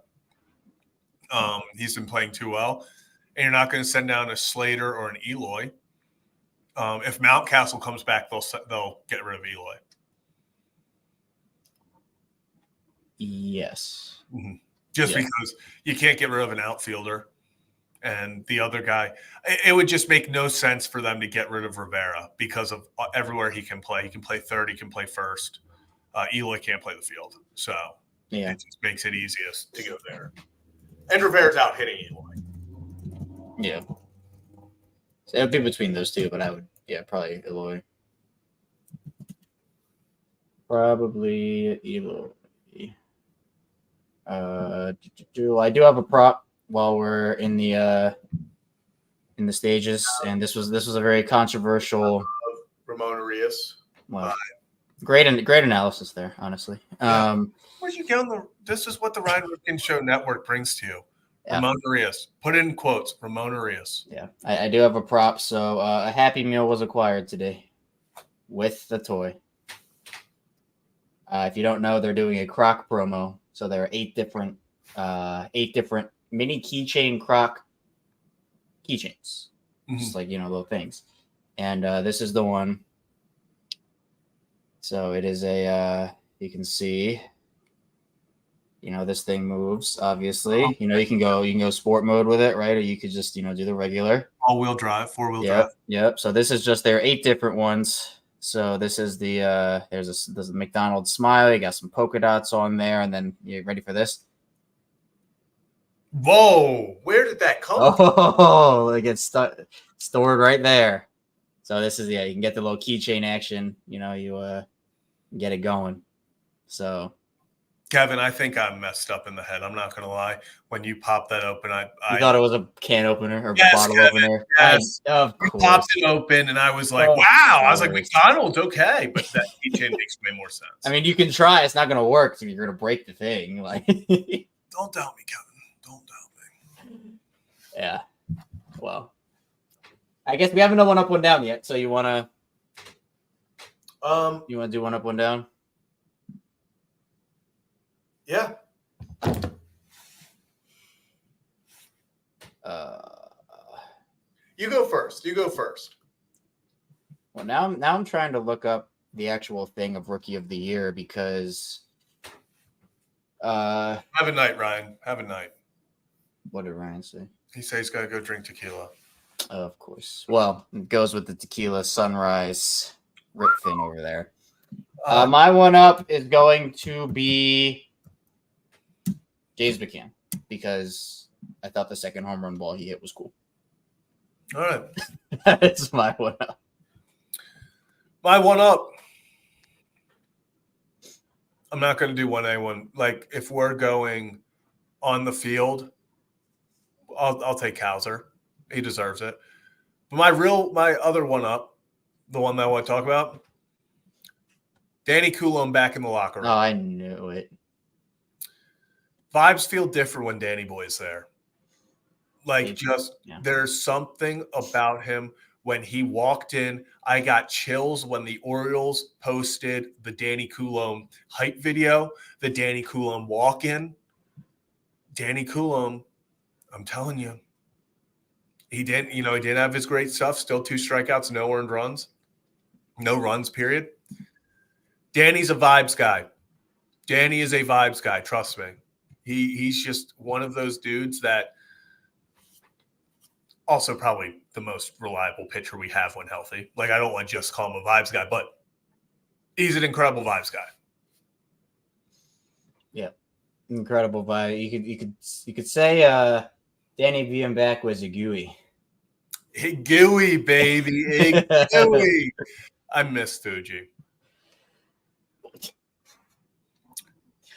Speaker 1: He's been playing too well. And you're not going to send down a Slater or an Eloy. If Mountcastle comes back, they'll get rid of Eloy.
Speaker 2: Yes.
Speaker 1: Mm-hmm. Just because you can't get rid of an outfielder. And the other guy, it would just make no sense for them to get rid of Rivera because of everywhere he can play. He can play third, he can play first. Eloy can't play the field. So it just makes it easiest to go there. And Rivera's out hitting Eloy.
Speaker 2: Yeah. So it would be between those two, but I would, probably Eloy. Probably Eloy. I do have a prop while we're in the stages, and this was a very controversial.
Speaker 1: Ramon Arias.
Speaker 2: Well, great analysis there, honestly.
Speaker 1: Where'd you get on the? This is what the Ryan Ripken Show Network brings to you. Yeah. Ramon Arias. Put in quotes. Ramon Arias.
Speaker 2: Yeah, I do have a prop. So a Happy Meal was acquired today with the toy. If you don't know, they're doing a Croc promo. So there are 8 different mini keychain Croc keychains, just like little things. And this is the one. So it is you can see. This thing moves, obviously. You can go sport mode with it, right? Or you could just, do the regular.
Speaker 1: All-wheel drive, 4-wheel drive.
Speaker 2: Yep. So this is just, there are 8 different ones. So this is there's a McDonald's smiley, got some polka dots on there, and then you ready for this?
Speaker 1: Whoa, where did that come from?
Speaker 2: Oh, it gets stored right there. So this is, you can get the little keychain action, you get it going. So
Speaker 1: Kevin, I think I'm messed up in the head. I'm not going to lie. When you popped that open, I
Speaker 2: thought it was a can opener or bottle
Speaker 1: Kevin,
Speaker 2: opener.
Speaker 1: Yes,
Speaker 2: of course.
Speaker 1: You popped it open, and I was like, wow. I was like, McDonald's, okay. But that keychain makes way more sense.
Speaker 2: I mean, you can try. It's not going to work. So you're going to break the thing. Like,
Speaker 1: don't doubt me, Kevin. Don't doubt me.
Speaker 2: Yeah. Well, I guess we haven't done one up, one down yet. So you want to do one up, one down?
Speaker 1: Yeah. You go first.
Speaker 2: Well, now I'm trying to look up the actual thing of Rookie of the Year because
Speaker 1: have a night, Ryan. Have a night.
Speaker 2: What did Ryan say?
Speaker 1: He said he's got to go drink tequila.
Speaker 2: Of course. Well, it goes with the tequila sunrise rip fin over there. My one up is going to be James McCann because I thought the second home run ball he hit was cool.
Speaker 1: All right.
Speaker 2: That's my one up.
Speaker 1: My one up. I'm not going to do 1A1. Like, if we're going on the field, I'll take Hauser. He deserves it. But my other one up, the one that I want to talk about, Danny Coulomb back in the locker room.
Speaker 2: Oh, I knew it.
Speaker 1: Vibes feel different when Danny Boy's there. Like, there's something about him. When he walked in, I got chills when the Orioles posted the Danny Coulomb hype video, the Danny Coulomb walk-in. Danny Coulomb, I'm telling you, he didn't have his great stuff. Still 2 strikeouts, no earned runs. No runs, period. Danny's a vibes guy. Danny is a vibes guy, trust me. He's just one of those dudes that also probably the most reliable pitcher we have when healthy. Like, I don't want to just call him a vibes guy, but he's an incredible vibes guy.
Speaker 2: Yeah. Incredible vibe. You could say Danny being back was a gooey.
Speaker 1: Hey, gooey, baby. Hey, gooey. I miss Fuji.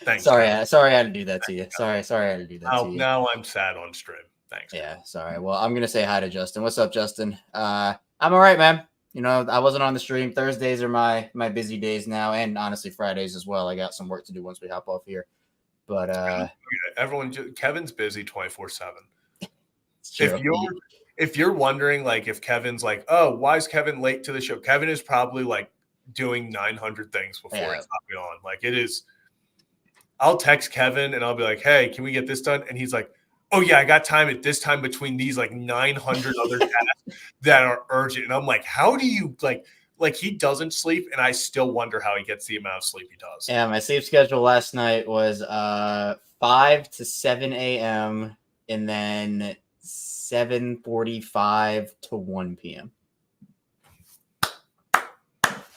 Speaker 1: Thanks.
Speaker 2: Sorry, I had to do that to you. Sorry, I had to do that to you.
Speaker 1: Now I'm sad on stream. Thanks.
Speaker 2: Yeah, sorry. Well, I'm gonna say hi to Justin. What's up, Justin? I'm all right, man. I wasn't on the stream. Thursdays are my busy days now, and honestly, Fridays as well. I got some work to do once we hop off here. But
Speaker 1: Kevin's busy 24/7. If you're wondering, like, if Kevin's like, oh, why is Kevin late to the show? Kevin is probably like doing 900 things before he's hopping on. Like, it is. I'll text Kevin and I'll be like, hey, can we get this done? And he's like, oh yeah, I got time at this time between these like 900 other tasks that are urgent. And I'm like, how do you like he doesn't sleep, and I still wonder how he gets the amount of sleep he does.
Speaker 2: Yeah, my sleep schedule last night was 5 to 7 a.m. and then 7:45 to 1 p.m.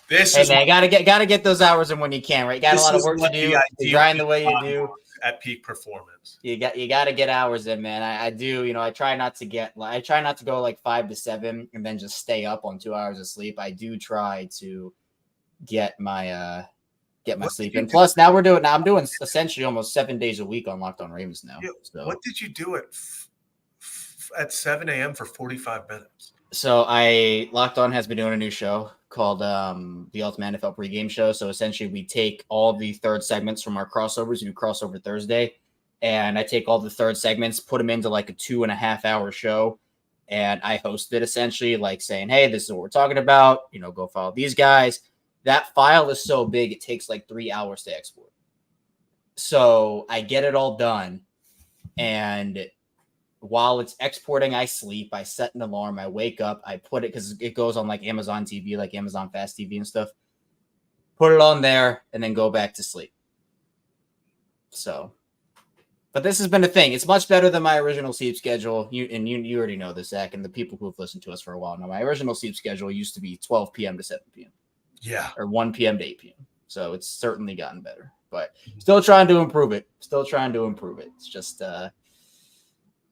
Speaker 1: This
Speaker 2: Hey
Speaker 1: is
Speaker 2: man, gotta get those hours in when you can, right? Got a lot of work to do. You grind the way you do
Speaker 1: at peak performance.
Speaker 2: You got to get hours in, man. I do. I try not to go like 5 to 7 and then just stay up on 2 hours of sleep. I do try to get my sleep in. Plus, now I'm doing essentially almost 7 days a week on Locked On Ravens now.
Speaker 1: Yeah,
Speaker 2: so
Speaker 1: what did you do at 7 a.m. for 45 minutes?
Speaker 2: So Locked On has been doing a new show called the Ultimate NFL Pregame Show. So essentially, we take all the third segments from our crossovers. We do crossover Thursday, and I take all the third segments, put them into like a 2.5 hour show, and I host it essentially, like saying, "Hey, this is what we're talking about. Go follow these guys." That file is so big, it takes like 3 hours to export. So I get it all done, and while it's exporting, I sleep. I set an alarm. I wake up. I put it because it goes on like Amazon TV, like Amazon Fast TV and stuff. Put it on there and then go back to sleep. So, but this has been a thing. It's much better than my original sleep schedule. You already know this, Zach, and the people who have listened to us for a while now. My original sleep schedule used to be 12 p.m. to 7 p.m.
Speaker 1: Yeah.
Speaker 2: Or 1 p.m. to 8 p.m. So it's certainly gotten better, but still trying to improve it. It's just,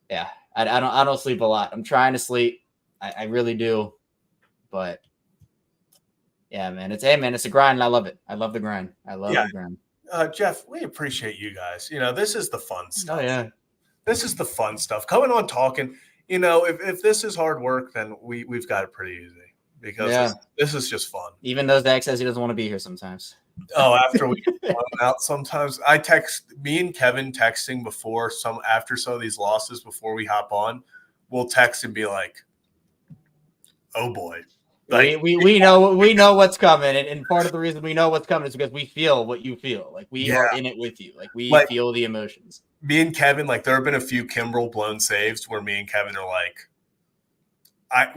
Speaker 2: yeah, I don't sleep a lot. I'm trying to sleep. I really do. But yeah, man, it's a grind. And I love it. I love the grind. The grind.
Speaker 1: Jeff, we appreciate you guys. This is the fun stuff.
Speaker 2: Oh yeah.
Speaker 1: This is the fun stuff. Coming on talking, if this is hard work, then we've got it pretty easy because this is just fun.
Speaker 2: Even though Zach says he doesn't want to be here sometimes.
Speaker 1: Oh, after we get out, sometimes I text me and Kevin texting after some of these losses before we hop on. We'll text and be like, "Oh boy." Like,
Speaker 2: we know what's coming, and part of the reason we know what's coming is because we feel what you feel. Like we are in it with you. Like we feel the emotions.
Speaker 1: Me and Kevin, like there have been a few Kimbrel blown saves where me and Kevin are like,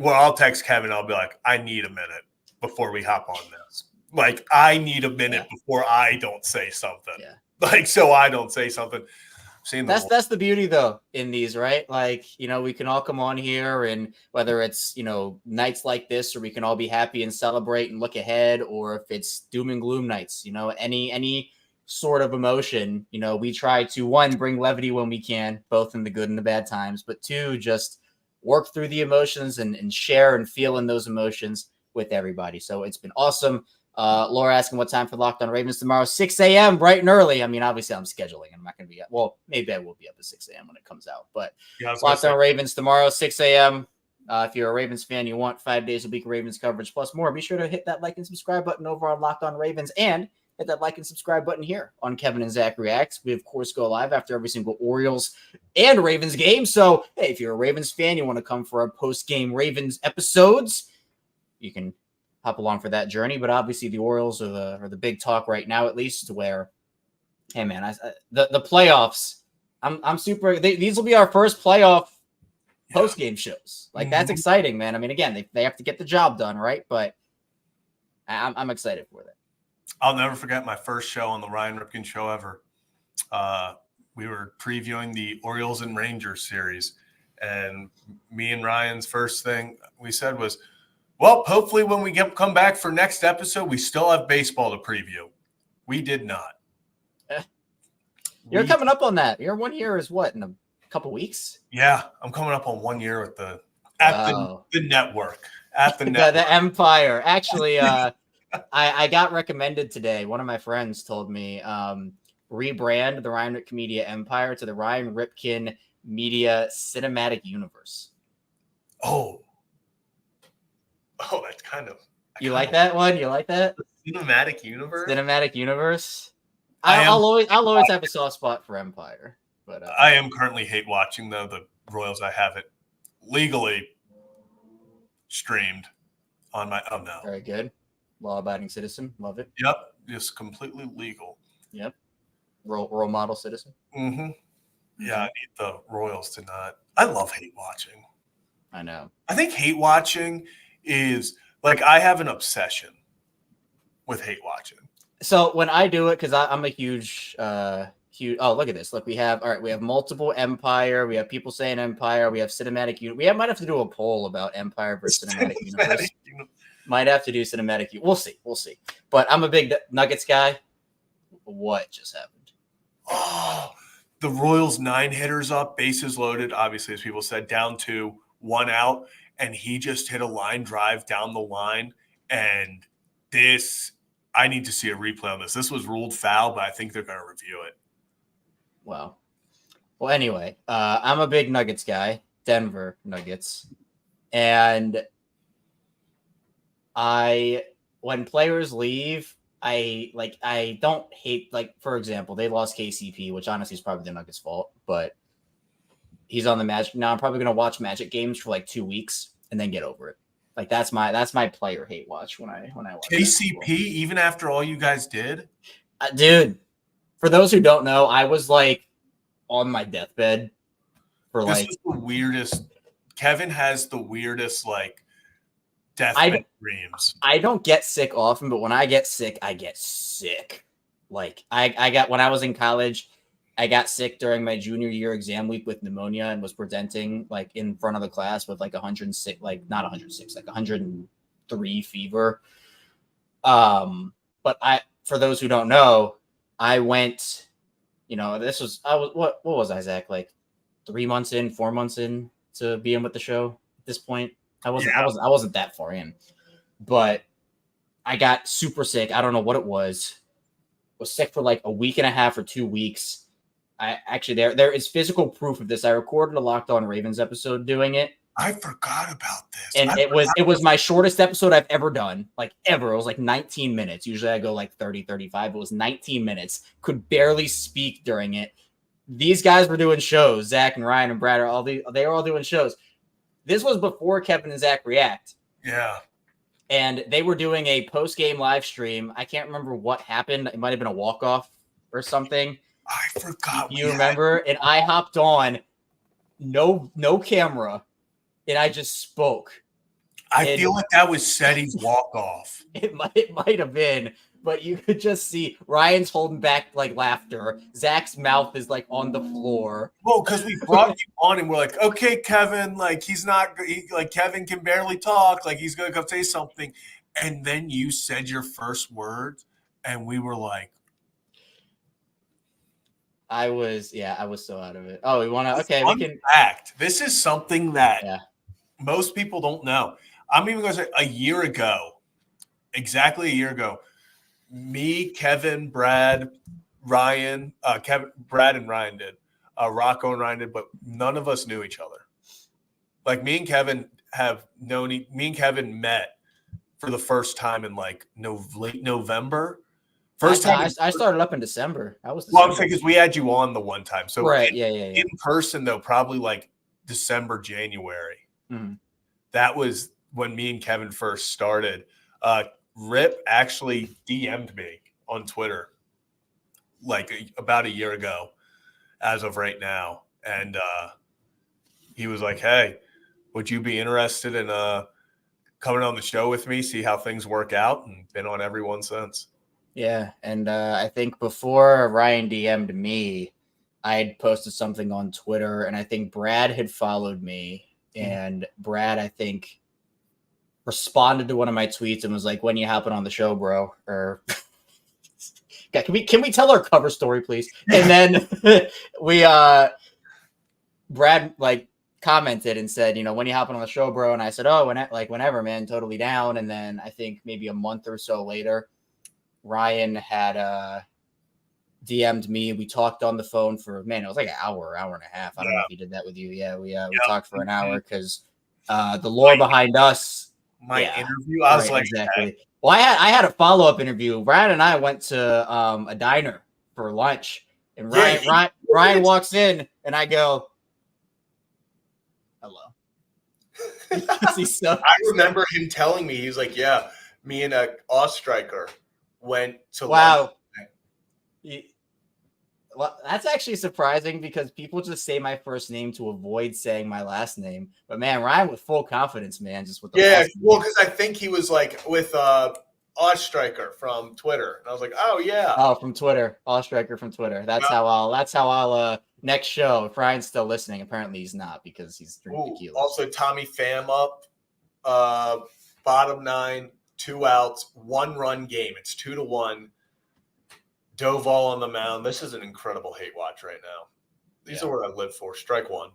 Speaker 1: I'll text Kevin. I'll be like, I need a minute before we hop on this. Like I need a minute before I don't say something.
Speaker 2: Yeah.
Speaker 1: Like so I don't say something.
Speaker 2: That's the beauty though in these, right? Like, we can all come on here, and whether it's, nights like this, or we can all be happy and celebrate and look ahead, or if it's doom and gloom nights, any sort of emotion, we try to, one, bring levity when we can, both in the good and the bad times, but two, just work through the emotions and share and feel in those emotions with everybody. So it's been awesome. Laura asking what time for Locked On Ravens tomorrow, 6 a.m. bright and early. I mean, obviously I'm scheduling. I'm not going to be maybe I will be up at 6 a.m. when it comes out, but Locked On Ravens tomorrow, 6 a.m. If you're a Ravens fan, you want 5 days a week of Ravens coverage plus more, be sure to hit that like and subscribe button over on Locked On Ravens, and hit that like and subscribe button here on Kevin and Zach Reacts. We, of course, go live after every single Orioles and Ravens game. So, hey, if you're a Ravens fan, you want to come for our post-game Ravens episodes, you can hop along for that journey. But obviously the Orioles are the big talk right now, at least, to where, hey man, the playoffs, I'm super, these will be our first playoff post game shows. Like that's exciting, man. I mean, again, they have to get the job done, right? But I'm excited for that.
Speaker 1: I'll never forget my first show on the Ryan Ripken show ever. We were previewing the Orioles and Rangers series, and me and Ryan's first thing we said was, well, hopefully when we come back for next episode, we still have baseball to preview. We did not.
Speaker 2: You're coming up on that. Your 1 year is what, in a couple weeks?
Speaker 1: Yeah, I'm coming up on 1 year with the network. At the network.
Speaker 2: The Empire. Actually, I got recommended today. One of my friends told me rebrand the Ryan Ripken Media Empire to the Ryan Ripken Media Cinematic Universe.
Speaker 1: Oh, that's kind of.
Speaker 2: You like that one? You like that?
Speaker 1: Cinematic Universe?
Speaker 2: Cinematic Universe. I'll always have a soft spot for Empire. But
Speaker 1: I am currently hate watching, though, the Royals. I have it legally streamed on my. Oh, no.
Speaker 2: Very good. Law-abiding citizen. Love it.
Speaker 1: Yep. Just completely legal.
Speaker 2: Yep. Role model citizen.
Speaker 1: Mm-hmm. Yeah, I need the Royals to not. I love hate watching.
Speaker 2: I know.
Speaker 1: I think hate watching is like I have an obsession with hate watching.
Speaker 2: So when I do it, because I'm a huge. Oh, look at this! Look, we have multiple Empire. We have people saying Empire. We have cinematic. We might have to do a poll about Empire versus cinematic universe. Might have to do cinematic. We'll see. We'll see. But I'm a big Nuggets guy. What just happened?
Speaker 1: Oh, the Royals 9 hitters up, bases loaded. Obviously, as people said, down 2, 1 out, and he just hit a line drive down the line. And I need to see a replay on this. This was ruled foul, but I think they're going to review it.
Speaker 2: Wow. Well, anyway, I'm a big Nuggets guy, Denver Nuggets, and when players leave, I don't hate, like, for example, they lost KCP, which honestly is probably the Nuggets' fault, but he's on the Magic now. I'm probably gonna watch Magic games for like 2 weeks and then get over it. Like that's my player hate watch when I watch
Speaker 1: KCP, even after all you guys did,
Speaker 2: dude. For those who don't know, I was like on my deathbed for
Speaker 1: this is the weirdest. Kevin has the weirdest like deathbed dreams.
Speaker 2: I don't get sick often, but when I get sick, I get sick. Like I got when I was in college, I got sick during my junior year exam week with pneumonia and was presenting like in front of the class with like 106, like not 106, like 103 fever. But for those who don't know, I went, what was I, Zach? Like 3 months in, 4 months in to being with the show at this point. I wasn't that far in, but I got super sick. I don't know what it was. Was sick for like a week and a half or 2 weeks. I actually there is physical proof of this. I recorded a Locked On Ravens episode doing it.
Speaker 1: I forgot about this.
Speaker 2: And it was my shortest episode I've ever done. Like ever. It was like 19 minutes. Usually I go like 30, 35. It was 19 minutes. Could barely speak during it. These guys were doing shows. Zach and Ryan and Brad they were all doing shows. This was before Kevin and Zach React.
Speaker 1: Yeah.
Speaker 2: And they were doing a post-game live stream. I can't remember what happened. It might have been a walk-off or something.
Speaker 1: I forgot.
Speaker 2: You remember? And I hopped on, no camera, and I just spoke.
Speaker 1: I feel like that was Seti's walk-off.
Speaker 2: It might have been, but you could just see Ryan's holding back like laughter. Zach's mouth is like on the floor.
Speaker 1: Well, because we brought you on and we're like, okay, Kevin, like Kevin can barely talk, like he's gonna come say something, and then you said your first words, and we were like,
Speaker 2: I was so out of it. Oh, we want to? Okay, we can.
Speaker 1: Fact. This is something that most people don't know. I'm even going to say exactly a year ago, me, Kevin, Brad, Ryan, Brad and Ryan did, Rocco and Ryan did, but none of us knew each other. Like me and Kevin met for the first time in like late November. First time
Speaker 2: I started up in December. I was
Speaker 1: well, I'm saying because we had you on the one time. So
Speaker 2: right,
Speaker 1: in person though, probably like December, January.
Speaker 2: Mm-hmm.
Speaker 1: That was when me and Kevin first started. Rip actually DM'd me on Twitter like about a year ago, as of right now, and he was like, "Hey, would you be interested in coming on the show with me? See how things work out?" And been on every one since.
Speaker 2: Yeah, and I think before Ryan DM'd me, I had posted something on Twitter, and I think Brad had followed me, and Brad, I think, responded to one of my tweets and was like, "When you hopping on the show, bro?" Or can we tell our cover story, please? And then Brad like commented and said, "When you hopping on the show, bro?" And I said, "Oh, whenever, man, totally down." And then I think maybe a month or so later, Ryan had DM'd me. We talked on the phone for it was like an hour and a half. I don't know if he did that with you. Yeah, we talked for an hour because the lore behind us.
Speaker 1: My interview, I was like,
Speaker 2: exactly. Hey. Well, I had a follow-up interview. Ryan and I went to a diner for lunch, and Ryan walks in, and I go, "Hello."
Speaker 1: I remember him telling me, he was like, "Yeah, me and a Ostriker went to
Speaker 2: wow." Well, that's actually surprising because people just say my first name to avoid saying my last name. But man, Ryan with full confidence, man, just with the
Speaker 1: Yeah,
Speaker 2: last
Speaker 1: well,
Speaker 2: name.
Speaker 1: because I think he was like with Striker from Twitter, and I was like, oh yeah.
Speaker 2: Oh, from Twitter, Striker from Twitter. That's how I'll next show. If Ryan's still listening, apparently he's not because he's drinking tequila.
Speaker 1: Also, Tommy Pham up, bottom 9, 2 outs, 1-run game. It's 2-1. Doval on the mound. This is an incredible hate watch right now. These are what I live for. Strike 1.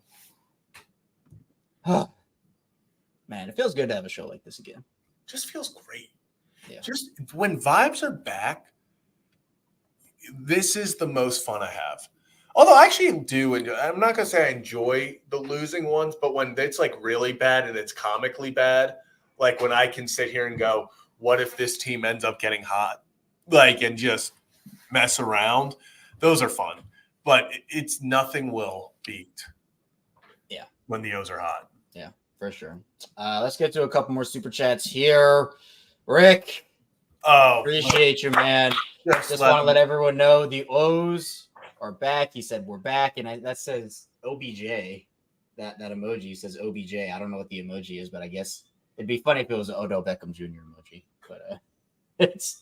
Speaker 2: Man, it feels good to have a show like this again.
Speaker 1: Just feels great.
Speaker 2: Yeah.
Speaker 1: Just when vibes are back, this is the most fun I have. Although I actually do enjoy, I'm not going to say I enjoy the losing ones, but when it's like really bad and it's comically bad, like when I can sit here and go, what if this team ends up getting hot? Like, and just mess around. Those are fun. But it's nothing will beat.
Speaker 2: Yeah.
Speaker 1: When the O's are hot.
Speaker 2: Yeah, for sure. Let's get to a couple more super chats here. Rick. Appreciate you, man. Just want to let everyone know the O's are back. He said we're back, and that says OBJ. That emoji says OBJ. I don't know what the emoji is, but I guess it'd be funny if it was an Odell Beckham Jr. emoji, but it's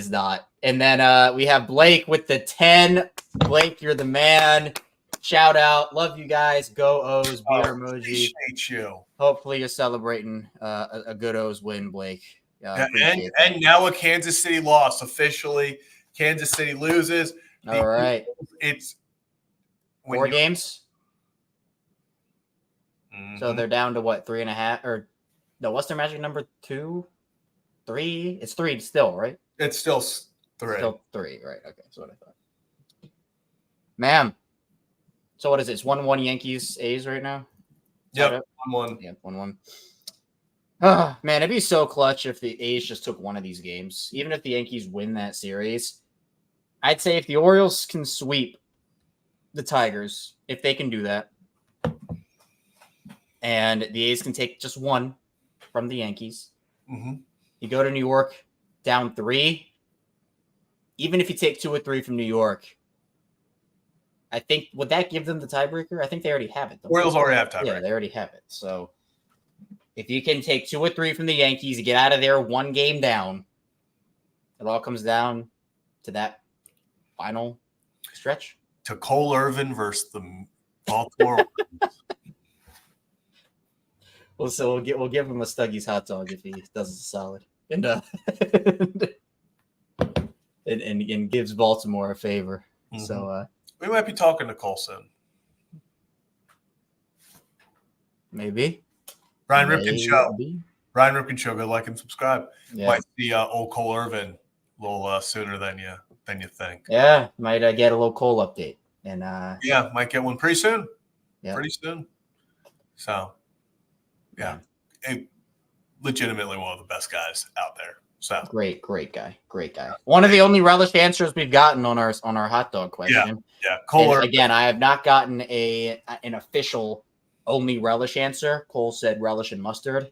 Speaker 2: not. And then we have Blake with the 10. Blake, you're the man. Shout out. Love you guys. Go O's. Beer emoji.
Speaker 1: Appreciate you.
Speaker 2: Hopefully you're celebrating a good O's win, Blake.
Speaker 1: And now a Kansas City loss officially. Kansas City loses.
Speaker 2: All right.
Speaker 1: It's
Speaker 2: 4 games.
Speaker 1: Mm-hmm.
Speaker 2: So they're down to what, 3.5 or no? What's their magic number? 2, 3? It's 3 still, right?
Speaker 1: It's still 3.
Speaker 2: Still 3, right? Okay, that's what I thought. Ma'am. So what is it? It's 1-1 Yankees A's right now.
Speaker 1: Yep, 1-1.
Speaker 2: Yeah, 1-1. Oh, man, it'd be so clutch if the A's just took one of these games. Even if the Yankees win that series, I'd say if the Orioles can sweep the Tigers, if they can do that, and the A's can take just one from the Yankees, you go to New York down 3. Even if you take 2 or 3 from New York, I think, would that give them the tiebreaker? I think they already have it.
Speaker 1: Orioles already have tiebreaker.
Speaker 2: Yeah, they already have it. So if you can take 2 or 3 from the Yankees, you get out of there 1 game down, it all comes down to that final stretch.
Speaker 1: To Cole Irvin versus the Baltimore.
Speaker 2: We'll give him a Stuggy's hot dog if he does us a solid, and and gives Baltimore a favor. So
Speaker 1: we might be talking to Cole soon.
Speaker 2: Maybe.
Speaker 1: Ryan Ripken Show. Ryan Ripken Show. Go like and subscribe.
Speaker 2: Yeah.
Speaker 1: Might see old Cole Irvin a little sooner than you think.
Speaker 2: Yeah, might get a little Cole update, and
Speaker 1: might get one pretty soon.
Speaker 2: Yeah,
Speaker 1: pretty soon. So, legitimately one of the best guys out there. So
Speaker 2: great guy. One of the only relish answers we've gotten on our hot dog question.
Speaker 1: Yeah. Cole Irvin.
Speaker 2: Again, I have not gotten an official only relish answer. Cole said relish and mustard.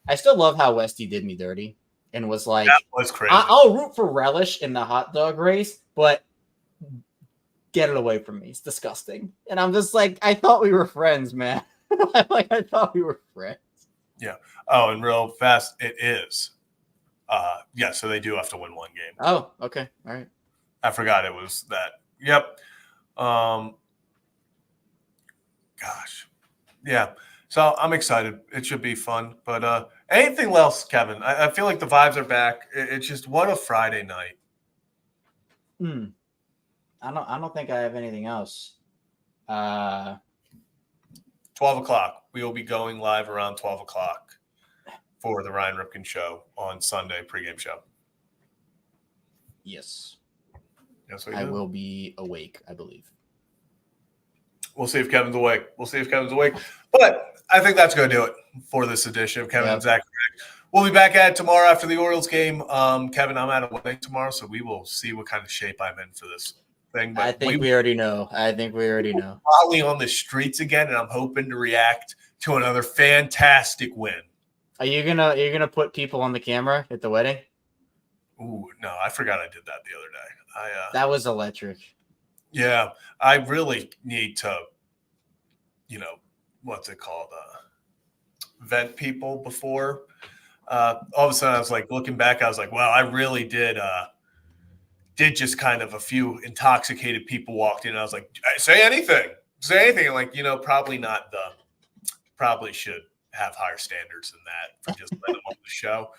Speaker 2: I still love how Westy did me dirty and was like,
Speaker 1: that was crazy.
Speaker 2: I'll root for relish in the hot dog race, but get it away from me. It's disgusting. And I'm just like, I thought we were friends, man. I thought we were friends.
Speaker 1: Yeah. Oh, and real fast, it is. So they do have to win 1 game.
Speaker 2: Oh, okay. All right.
Speaker 1: I forgot it was that. Yep. Gosh. Yeah. So I'm excited. It should be fun. But anything else, Kevin? I feel like the vibes are back. It's just what a Friday night.
Speaker 2: I don't think I have anything else.
Speaker 1: 12 o'clock. We will be going live around 12 o'clock for the Ryan Ripken Show on Sunday pregame show.
Speaker 2: Yes.
Speaker 1: Yes,
Speaker 2: I will be awake, I believe.
Speaker 1: We'll see if Kevin's awake. But I think that's going to do it for this edition of Kevin and Zach. We'll be back at it tomorrow after the Orioles game. Kevin, I'm at a wedding tomorrow, so we will see what kind of shape I'm in for this thing. But
Speaker 2: I think we already know.
Speaker 1: Probably on the streets again, and I'm hoping to react to another fantastic win.
Speaker 2: Are you gonna put people on the camera at the wedding?
Speaker 1: Ooh, no, I forgot I did that the other day.
Speaker 2: That was electric.
Speaker 1: Yeah, I really need to, what's it called? Vent people before. All of a sudden, I was like looking back. I was like, wow, I really did just kind of a few intoxicated people walked in. And I was like, say anything. And like, probably should have higher standards than that for just letting them on the show.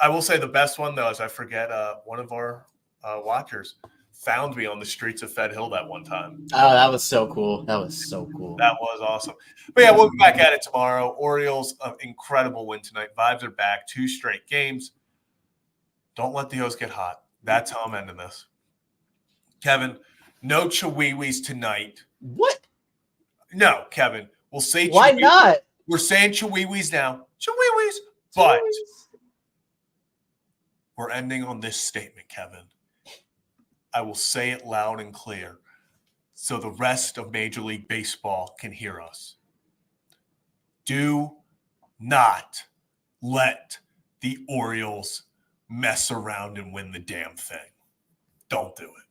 Speaker 1: I will say the best one, though, is I forget one of our watchers found me on the streets of Fed Hill that one time.
Speaker 2: Oh, that was so cool. That was so cool.
Speaker 1: That was awesome. But yeah, we'll be back at it tomorrow. Orioles, incredible win tonight. Vibes are back. 2 straight games. Don't let the O's get hot. That's how I'm ending this. Kevin, no Chihuahuas tonight.
Speaker 2: What?
Speaker 1: No, Kevin. We'll say
Speaker 2: Why not?
Speaker 1: We're saying Chihuahuas now. Chihuahuas. But we're ending on this statement, Kevin. I will say it loud and clear so the rest of Major League Baseball can hear us. Do not let the Orioles mess around and win the damn thing. Don't do it.